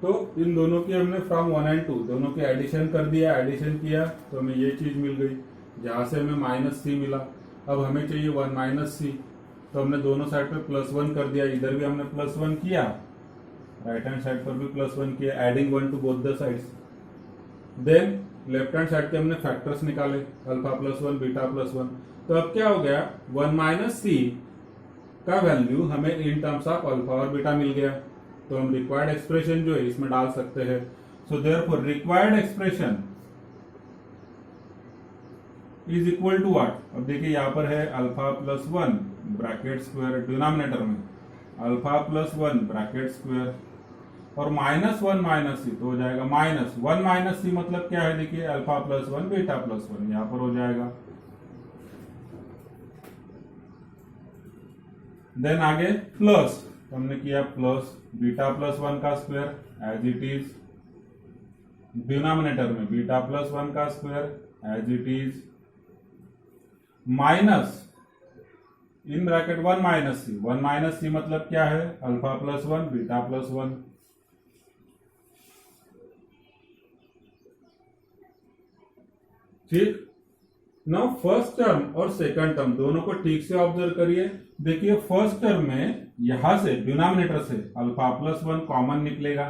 तो इन दोनों की हमने फ्रॉम 1 एंड 2 दोनों की एडिशन कर दिया, एडिशन किया तो हमें ये चीज मिल गई, जहां से हमें -c मिला। अब हमें चाहिए 1 - c, तो हमने दोनों साइड पे +1 कर दिया, इधर भी हमने +1 किया, राइट हैंड साइड पर भी +1 किया, adding 1 to both the sides. Then left hand side के हमने फैक्टर्स निकाले, अल्फा +1 बीटा +1। तो अब क्या हो गया, 1 - c का वैल्यू हमें इन टर्म्स ऑफ अल्फा और बीटा मिल गया। तो हम रिक्वायर्ड एक्सप्रेशन जो है इसमें डाल सकते हैं। So therefore required expression is equal to what. अब देखिए यहां पर है अल्फा +1 ब्रैकेट स्क्वायर, डिनोमिनेटर में अल्फा +1 ब्रैकेट स्क्वायर, और -1 - c तो हो जाएगा -1 - c मतलब क्या है, देखिए अल्फा +1 बीटा +1 यहां पर हो जाएगा। देन आगे प्लस, हमने किया प्लस बीटा +1 का square as it is, denominator में बीटा +1 का square as it is, minus in bracket 1 - c मतलब क्या है, अल्फा +1 बीटा +1। ठीक, नाउ फर्स्ट टर्म और सेकंड टर्म दोनों को ठीक से ऑब्जर्व करिए। देखिए फर्स्ट टर्म में यहां से डिनोमिनेटर से अल्फा +1 कॉमन निकलेगा,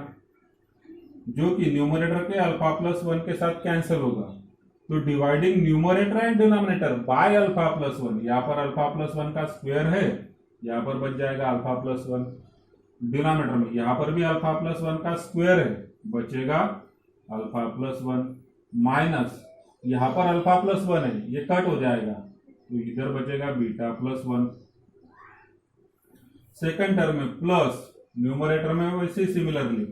जो कि न्यूमरेटर के अल्फा +1 के साथ कैंसिल होगा। तो dividing numerator and denominator by alpha +1, यहां पर अल्फा +1 का स्क्वायर है, यहां पर बच जाएगा अल्फा +1। डिनोमिनेटर में यहां पर भी अल्फा +1 का स्क्वायर है, बचेगा अल्फा +1, माइनस यहां पर अल्फा +1 है, ये कट हो जाएगा तो इधर बचेगा बीटा +1। सेकंड टर्म में प्लस, न्यूमरेटर में वैसे ही सिमिलरली।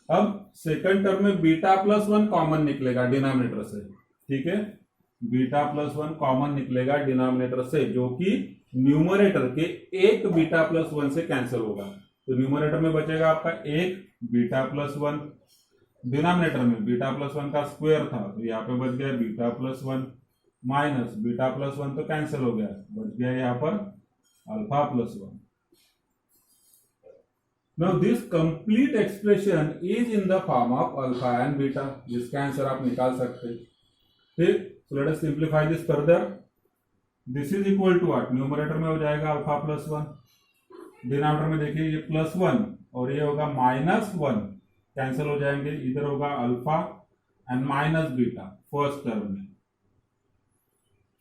अब सेकंड टर्म में बीटा +1 कॉमन निकलेगा डिनोमिनेटर से, ठीक है, बीटा +1 कॉमन निकलेगा डिनोमिनेटर से, जो कि न्यूमरेटर के एक बीटा +1 से कैंसिल होगा। तो न्यूमरेटर में बचेगा आपका एक बीटा +1, डिनोमिनेटर में बीटा +1 का स्क्वायर था तो यहाँ पे बच गया बीटा +1, माइनस बीटा +1 तो कैंसिल हो गया, बच गया यहाँ पर alpha +1। Now this complete expression is in the form of alpha and beta, जिसका आंसर आप निकाल सकते हैं। ठीक, so let us simplify this further. This is equal to what, numerator में हो जाएगा अल्फा +1, डिनोमिनेटर में देखिए ये +1 और ये होगा -1, कैंसिल हो जाएंगे, इधर होगा alpha and minus beta first term में,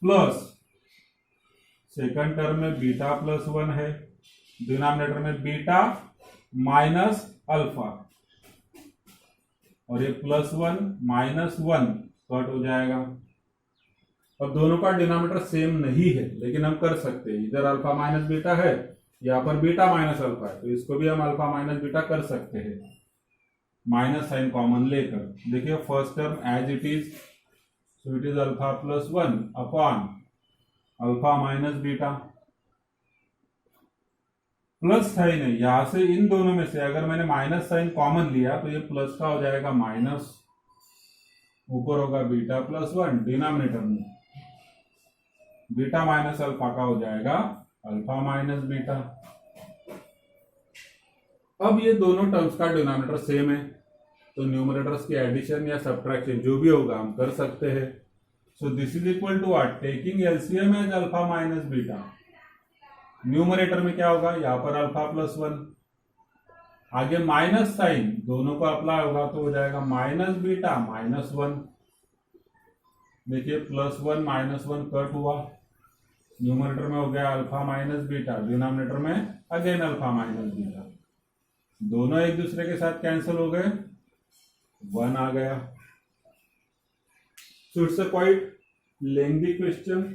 प्लस सेकंड टर्म में बीटा +1 है, डिनोमिनेटर में बीटा माइनस अल्फा, और ये +1 -1 कट हो जाएगा। अब दोनों का डिनोमिनेटर सेम नहीं है, लेकिन हम कर सकते हैं, इधर अल्फा माइनस बीटा है, यहाँ पर बीटा माइनस अल्फा है, तो इसको भी हम अल्फा माइनस बीटा कर सकते हैं, माइनस साइन कॉमन लेकर। देखिए first term as it is, so it is alpha +1 upon alpha minus beta, plus sign है, यहां से इन दोनों में से अगर मैंने माइनस साइन कॉमन लिया तो ये प्लस का हो जाएगा माइनस, ऊपर होगा बीटा +1, डिनोमिनेटर में बीटा माइनस अल्फा का हो जाएगा अल्फा माइनस बीटा। अब ये दोनों टर्म्स का डिनोमिनेटर सेम है, तो न्यूमरेटर्स की एडिशन या सब्ट्रैक्शन जो भी होगा हम कर सकते हैं। So this is equal to what, taking LCM as alpha minus beta. Numerator में क्या होगा, यहां पर अल्फा +1, आगे माइनस साइन दोनों को अप्लाई होगा तो हो जाएगा माइनस बीटा -1। देखिए +1 -1 कट हुआ, न्यूमरेटर में हो गया अल्फा माइनस बीटा, डिनोमिनेटर में अगेन अल्फा माइनस बीटा, दोनों एक दूसरे के साथ कैंसिल हो गए, 1 आ गया। So it's a quite lengthy question.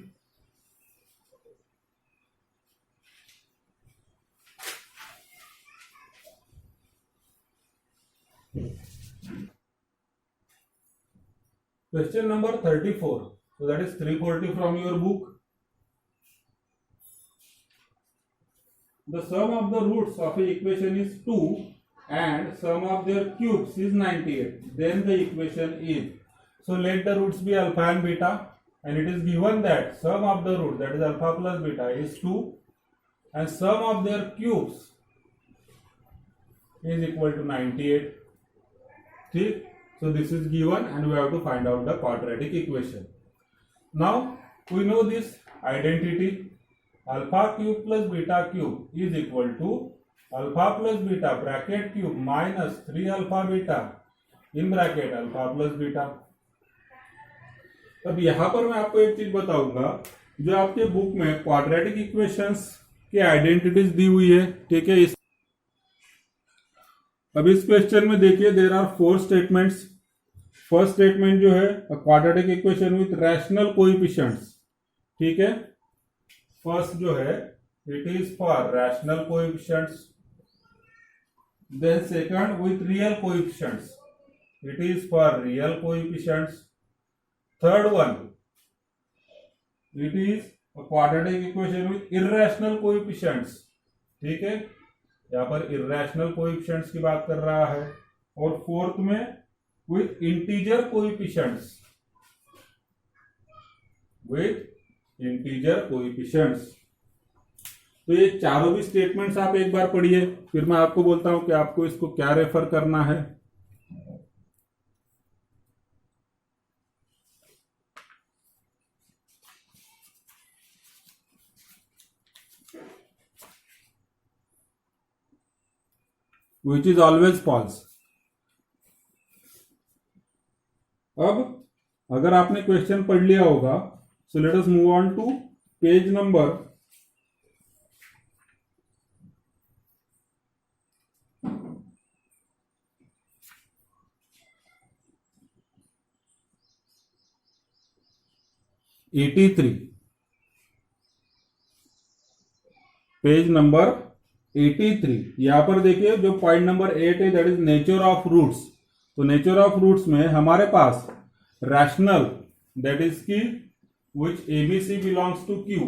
Question number 34. So that is 340 from your book. The sum of the roots of a equation is 2 and sum of their cubes is 98. Then the equation is. So let the roots be alpha and beta, and it is given that sum of the root, that is alpha plus beta, is 2 and sum of their cubes is equal to 98. ठीक. So this is given and we have to find out the quadratic equation. Now we know this identity, alpha cube plus beta cube is equal to alpha plus beta bracket cube minus 3 alpha beta in bracket alpha plus beta. अब यहां पर मैं आपको एक चीज बताऊंगा, जो आपके बुक में क्वाड्रेटिक इक्वेशंस की आइडेंटिटीज दी हुई है, ठीक है. अब इस क्वेश्चन में देखिए there are 4 statements. First statement जो है quadratic equation with rational coefficients, ठीक है. फर्स्ट जो है it is for rational coefficients. Then second with real coefficients, it is for real coefficients. Third one it is a quadratic equation with irrational coefficients, ठीक है. यहां पर irrational coefficients की बात कर रहा है. और फोर्थ में with integer coefficients, with integer coefficients. तो ये चारों भी स्टेटमेंट्स आप एक बार पढ़िए, फिर मैं आपको बोलता हूं कि आपको इसको क्या रेफर करना है. Which is always false. अब अगर आपने क्वेश्चन पढ़ लिया होगा, so let us move on to page number 83. Page number 83. यहां पर देखिए जो पॉइंट नंबर 8 है that is nature of roots. तो नेचर ऑफ रूट्स में हमारे पास रैशनल दैट इज की which ABC belongs to Q,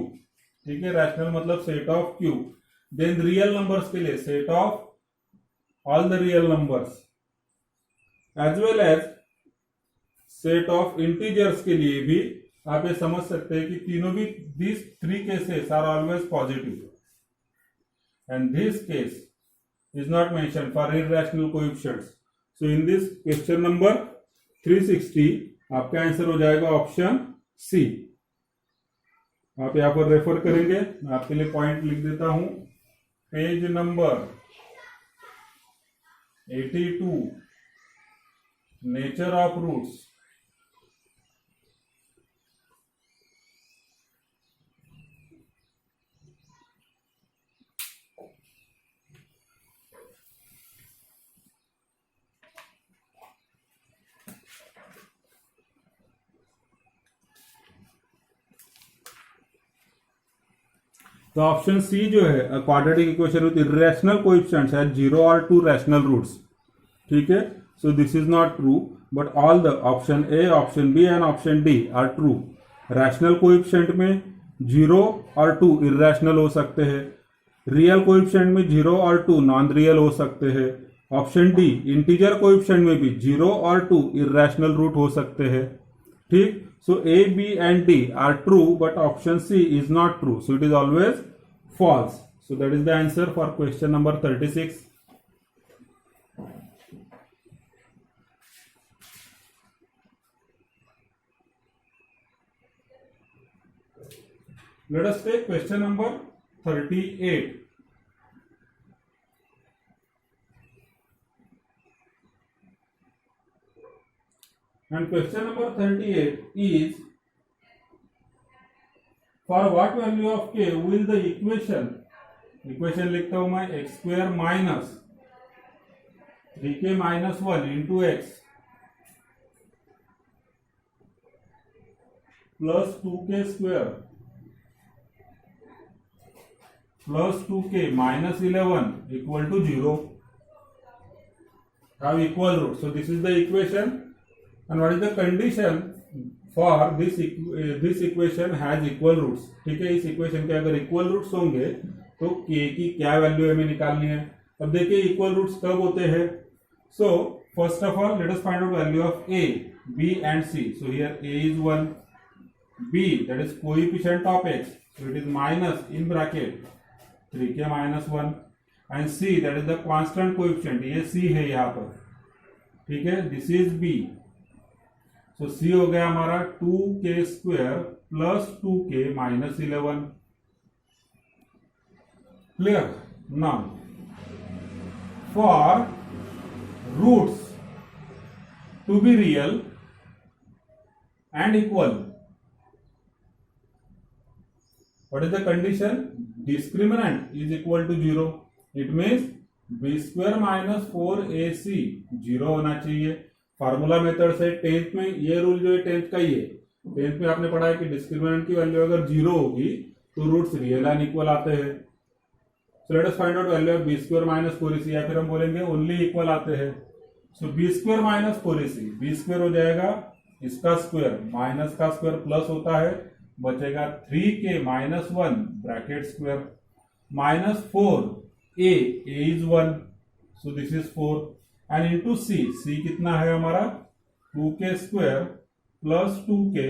ठीक है. रैशनल मतलब set of Q. Then real numbers के लिए set of all the real numbers as well as set of integers के लिए भी आप ये समझ सकते हैं कि तीनों भी these 3 cases are always positive. And this case is not mentioned for irrational coefficients. So in this question number 360 आपका आंसर हो जाएगा ऑप्शन सी. आप यहां पर रेफर करेंगे, मैं आपके लिए पॉइंट लिख देता हूं. Page number 82 nature of roots. तो ऑप्शन सी जो है quadratic equation with irrational coefficients has 0 और 2 रैशनल रूट्स, ठीक है. So this is not true, but all the option A, option B and option D are true. Rational coefficient में 0 और 2 irrational हो सकते हैं. रियल कोएफिशिएंट में 0 और 2 नॉन रियल हो सकते हैं. ऑप्शन डी इंटीजर कोएफिशिएंट में भी 0 और 2 इरेशनल रूट हो सकते हैं, ठीक. So A, B and D are true, but option C is not true. So it is always false. So that is the answer for question number 36. Let us take question number 38. And question number 38 is, for what value of k will the equation लिखता हूं मैं x square minus 3k minus 1 into x plus 2k square plus 2k minus 11 equal to 0 have equal roots. So this is the equation. And what is the condition for this equation has equal roots, ठीक है. इस equation के अगर equal roots होंगे तो k की क्या value हमें निकालनी है. अब देखिए इक्वल रूट्स कब होते हैं. So first of all let us find out value of a, b and c. So here a is 1, b that is coefficient of x, so it is minus in bracket 3k minus 1 and c that is the constant coefficient, ये c है यहाँ पर. ठीक है, this is B. So C हो गया हमारा 2k square plus 2k minus 11। Clear? Now for roots to be real and equal, what is the condition? Discriminant is equal to 0. It means b square minus 4ac 0 होना चाहिए। Formula method से tenth में ये rule जो है tenth का ही है। Tenth में आपने पढ़ा है कि डिस्क्रिमिनेंट की वैल्यू अगर 0 होगी तो रूट्स रियल एंड इक्वल आते हैं। So let us find out value of b square minus 4ac, या फिर हम बोलेंगे ओनली इक्वल आते हैं। So b square minus 4ac, b square हो जाएगा इसका स्क्वायर माइनस का स्क्वायर प्लस होता है, बचेगा 3k minus 1 bracket square minus 4a, a is 1, so this is 4 and into c कितना है हमारा 2k square plus 2k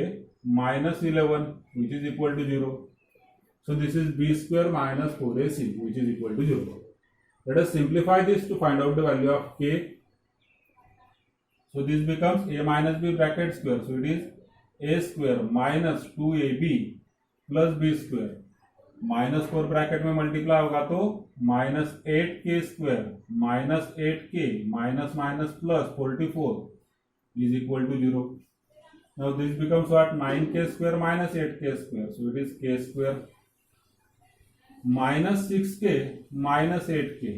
minus 11 which is equal to 0। So this is b square minus 4ac which is equal to 0। Let us simplify this to find out the value of k। So this becomes a minus b bracket square. So it is a square minus 2ab plus b square. Minus 4 bracket में multiply होगा तो minus 8k square minus 8k minus minus plus 44 is equal to 0। Now this becomes what 9k square minus 8k square, so it is k square minus 6k minus 8k,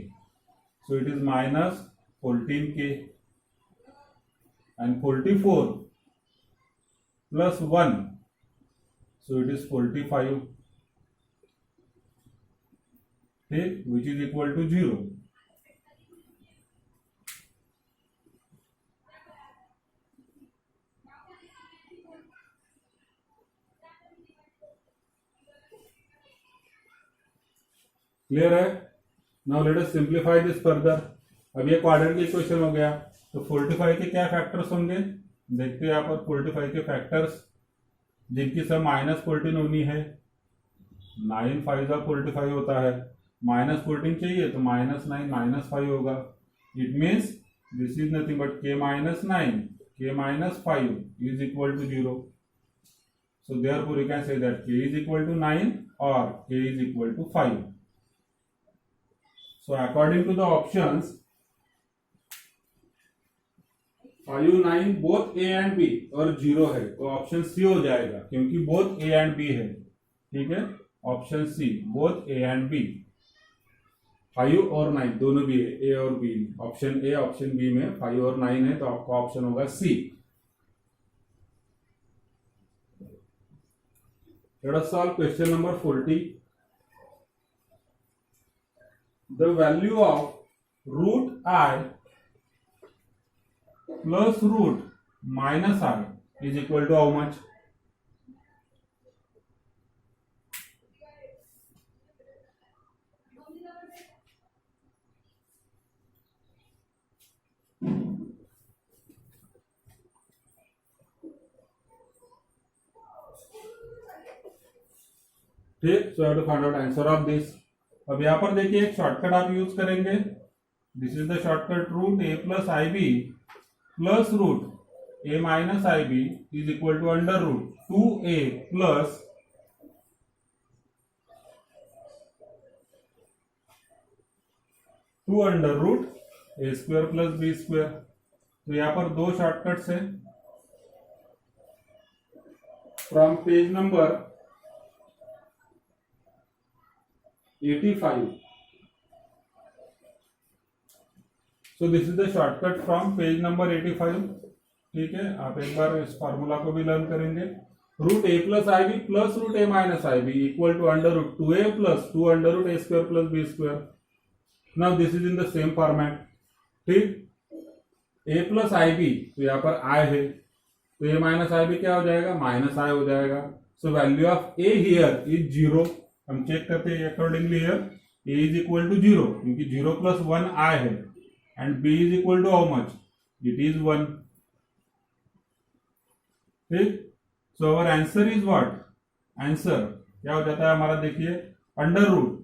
so it is minus 14k and 44 plus 1, so it is 45, ठीक, which is equal to 0। Clear है? Now let us simplify this further. अब ये quadrant equation हो गया, तो 45 के क्या factors होंगे देखते हैं यहाँ पर। 45 के फैक्टर्स जिनकी सब माइनस 14 होनी है, 9 5 का 45 होता है, माइनस 14 चाहिए तो माइनस 9 माइनस 5 होगा। It means this is nothing but k minus 9 k minus 5 is equal to 0। So therefore you can say that k is equal to 9 और k is equal to 5। So according to the options 5 9 both a and b और 0 है, तो option सी हो जाएगा क्योंकि both a and b है। ठीक है, option C both a and b, 5 और 9 दोनों भी है, a और b। Option A option B में 5 और 9 है, तो आपका ऑप्शन होगा C. Let us solve question number 40। The value of root i plus root minus I is equal to how much? ठीक, so have to find out answer of this. अब यहां पर देखिए एक शॉर्टकट आप यूज करेंगे। This is the shortcut root a plus i b plus root a minus i b is equal to under root 2a plus two under root a square plus b square. तो यहां पर दो shortcuts हैं। From page number 85, so this is the shortcut from page number 85। ठीक है, आप एक बार इस फॉर्मूला को भी लर्न करेंगे। Root a plus i b plus root a minus i b equal to under root 2a plus 2 under root a square plus b square. Now this is in the same format. ठीक, a plus i b, तो यहाँ पर i है, तो a minus i B क्या हो जाएगा, minus i हो जाएगा। So value of a here is 0। हम चेक करते हैं accordingly here a is equal to 0 क्योंकि 0 प्लस 1 i है, and b is equal to how much, it is 1। ठीक, so our answer is what, answer क्या हो जाता है हमारा, देखिए अंडर रूट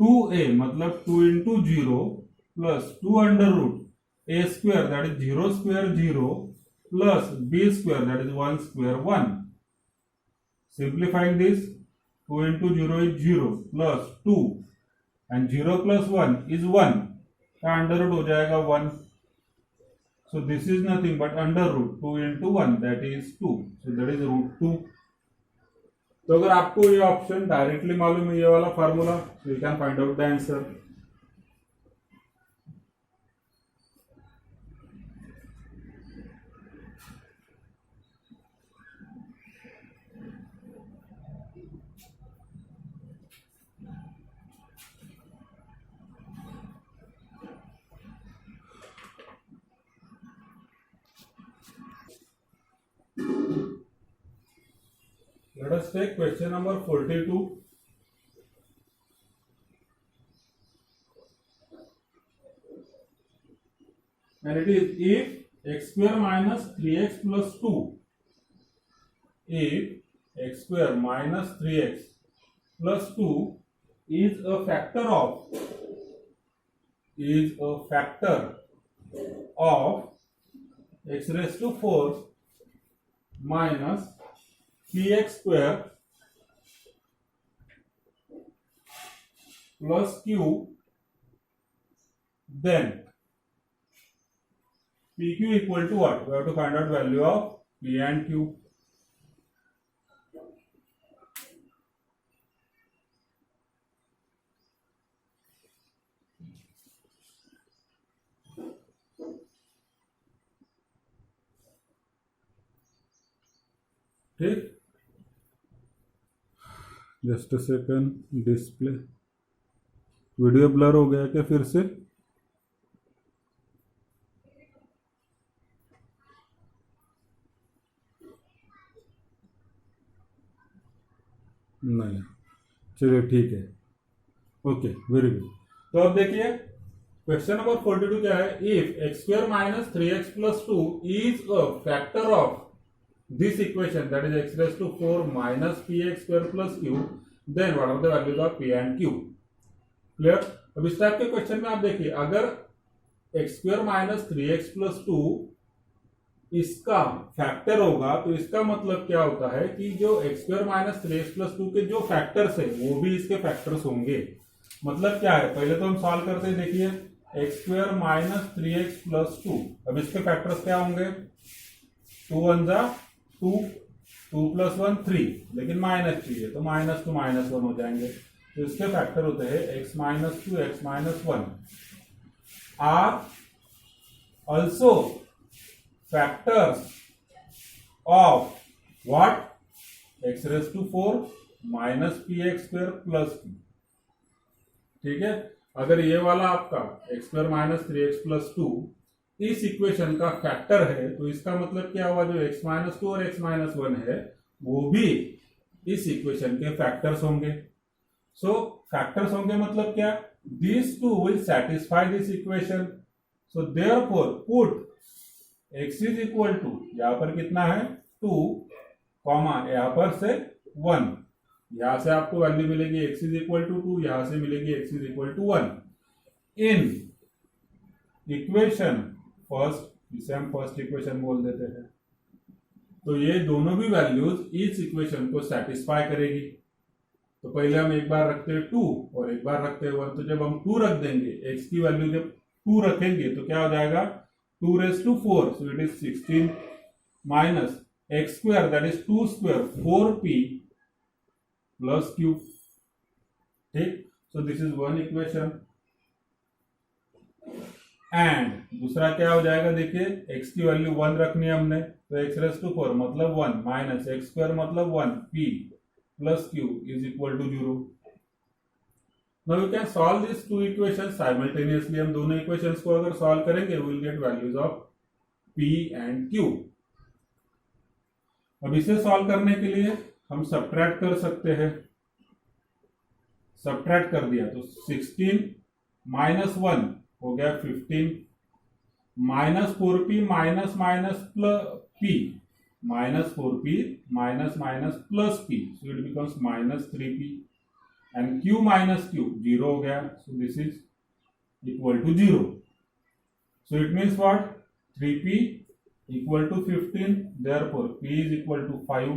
2a मतलब 2 into 0 plus 2 under root a square that is 0 square 0 plus b square that is 1 square 1. Simplifying this, 2 into 0 is 0 plus 2 and 0 plus 1 is 1 का under root हो जाएगा 1. So this is nothing but under root 2 into 1 that is 2. So that is root 2. तो अगर आपको ये option directly मालूम है, ये वाला formula, so you can find out the answer. Let us take question number 42. And it is if x square minus 3x plus 2, if x square minus 3x plus 2 is a factor of x raised to 4 minus px square plus q, then pq equal to what? We have to find out value of p and q. ठीक, just a second. Display video blur हो गया क्या फिर से? नहीं, चलिए ठीक है. Okay, very good. तो अब देखिए क्वेश्चन नंबर 42 क्या है. If x square minus 3x plus 2 is a factor of this equation that is x raised to 4 minus px square plus q, then what are the values of p and q? Clear. अब इस type के question में आप देखिए, अगर x square minus 3x plus 2 इसका factor होगा तो इसका मतलब क्या होता है कि जो x square minus 3x plus 2 के जो फैक्टर्स है वो भी इसके फैक्टर्स होंगे. मतलब क्या है, पहले तो हम सॉल्व करते हैं. देखिए x square minus 3x plus 2, अब इसके फैक्टर्स क्या होंगे? 2 1 जा 2, 2 प्लस 1 3, लेकिन माइनस चाहिए तो माइनस टू माइनस 1 हो जाएंगे. तो इसके फैक्टर होते हैं x minus 2 x minus 1 are also factors of what? x raise to 4 minus p x square plus 2. ठीक है, अगर ये वाला आपका x square minus 3x plus 2 इस इक्वेशन का फैक्टर है तो इसका मतलब क्या हुआ, जो x माइनस 2 और x माइनस 1 है वो भी इस इक्वेशन के फैक्टर्स होंगे. सो फैक्टर्स होंगे मतलब क्या? This two will satisfy this equation. So therefore put x is equal to, यहां पर कितना है 2 कॉमा यहां पर से 1, यहां से आपको वैल्यू मिलेगी x इज इक्वल टू 2, यहां से मिलेगी x is equal to 1 in equation first, जिसे हम फर्स्ट इक्वेशन बोल देते हैं. तो ये दोनों भी वैल्यूज इस इक्वेशन को सेटिस्फाई करेगी. तो पहले हम एक बार रखते हैं 2 और एक बार रखते हैं 1. तो जब हम 2 रख देंगे, x की वैल्यू जब 2 रखेंगे तो क्या हो जाएगा? 2 raise to 4, so it is 16 minus x square that is 2 square 4p plus q. ठीक, so this is one equation. And दूसरा क्या हो जाएगा? देखिए x की वैल्यू 1 रखनी है हमने, तो x रेज टू 4 मतलब 1 माइनस x स्क्वायर मतलब 1 p plus q is equal to 0. Now you can solve this two equations simultaneously. हम दोनों इक्वेशंस को अगर सॉल्व करेंगे we will get values of p and q. अब इसे सॉल्व करने के लिए हम सब्ट्रैक्ट कर सकते हैं. सब्ट्रैक्ट कर दिया तो 16 माइनस 1 हो गया 15 minus 4p minus minus p minus 4p minus minus plus p, so it becomes minus 3p and q minus q 0 हो गया. So this is equal to 0. So it means what? 3p equal to 15, therefore p is equal to 5.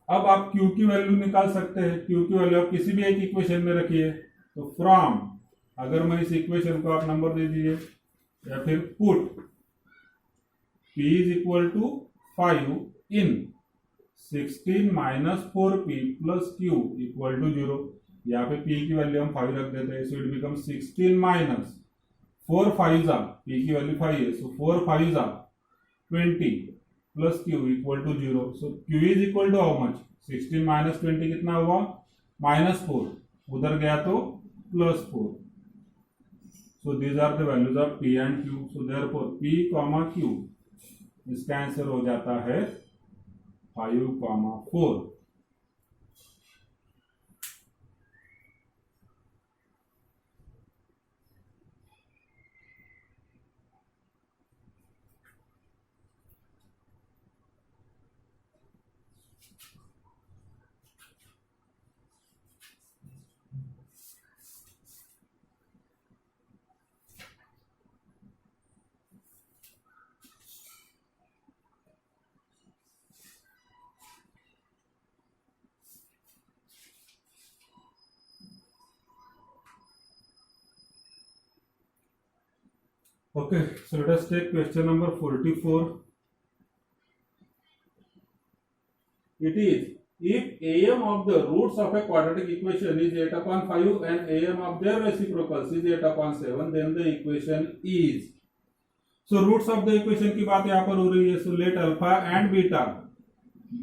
अब आप q की value निकाल सकते हैं। q की value आप किसी भी एक इक्वेशन में रखिए। तो फ्रॉम, अगर मैं इस इक्वेशन को आप नंबर दे दीजिए या फिर put p is equal to 5 in 16 minus 4p plus q equal to 0। यहाँ पे p की वैल्यू हम 5 रख देते हैं, सो इट बिकम 16 माइनस 4 5 जा, p की वैल्यू 5 है, सो 4 5 जा 20 plus q equal to 0। So q is equal to how much? 16 minus 20 कितना हुआ? -4, उधर गया तो +4। So these are the values of p and q। So therefore p, q, इसका आंसर हो जाता है 5, 4। Okay, so let us take question number 44. It is, if AM of the roots of a quadratic equation is 8/5 and AM of their reciprocals is 8/7, then the equation is. So roots of the equation की बात यहाँ पर हो रही है। So let alpha and beta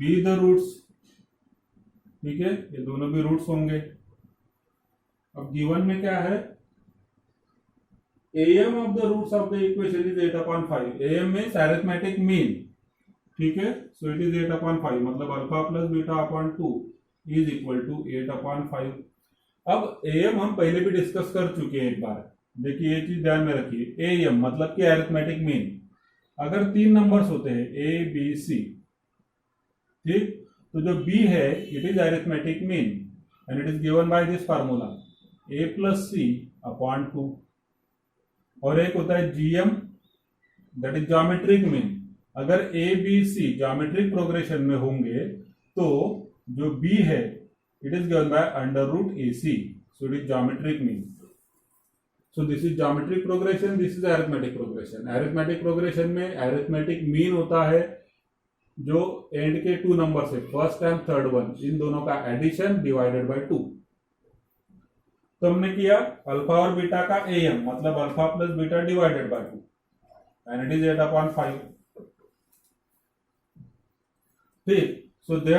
be the roots. ठीक है, ये दोनों भी रूट्स होंगे। अब गिवन में क्या है? AM of the roots of the equation is 8/5. AM means arithmetic mean, ठीक है। So it is 8/5, मतलब alpha plus beta upon 2 is equal to 8/5। अब AM हम पहले भी डिस्कस कर चुके हैं एक बार। देखिए ये चीज ध्यान में रखिए, AM मतलब कि अरिथमेटिक मीन। अगर 3 नंबर्स होते हैं A B C, ठीक, तो जो B है it is arithmetic mean and it is given by this formula A plus C upon 2। और एक होता है GM, that is geometric mean. अगर A B C geometric progression में होंगे तो जो B है it is given by √AC, so it is geometric mean. So this is geometric progression, this is arithmetic progression. Arithmetic progression में arithmetic mean होता है जो एंड के 2 नंबर से, फर्स्ट एंड थर्ड वन, इन दोनों का एडिशन डिवाइडेड बाय 2। तो हमने किया अल्फा और बीटा का AM, मतलब alpha plus beta divided by 2 and it is 8/5। ठीक, सो देयर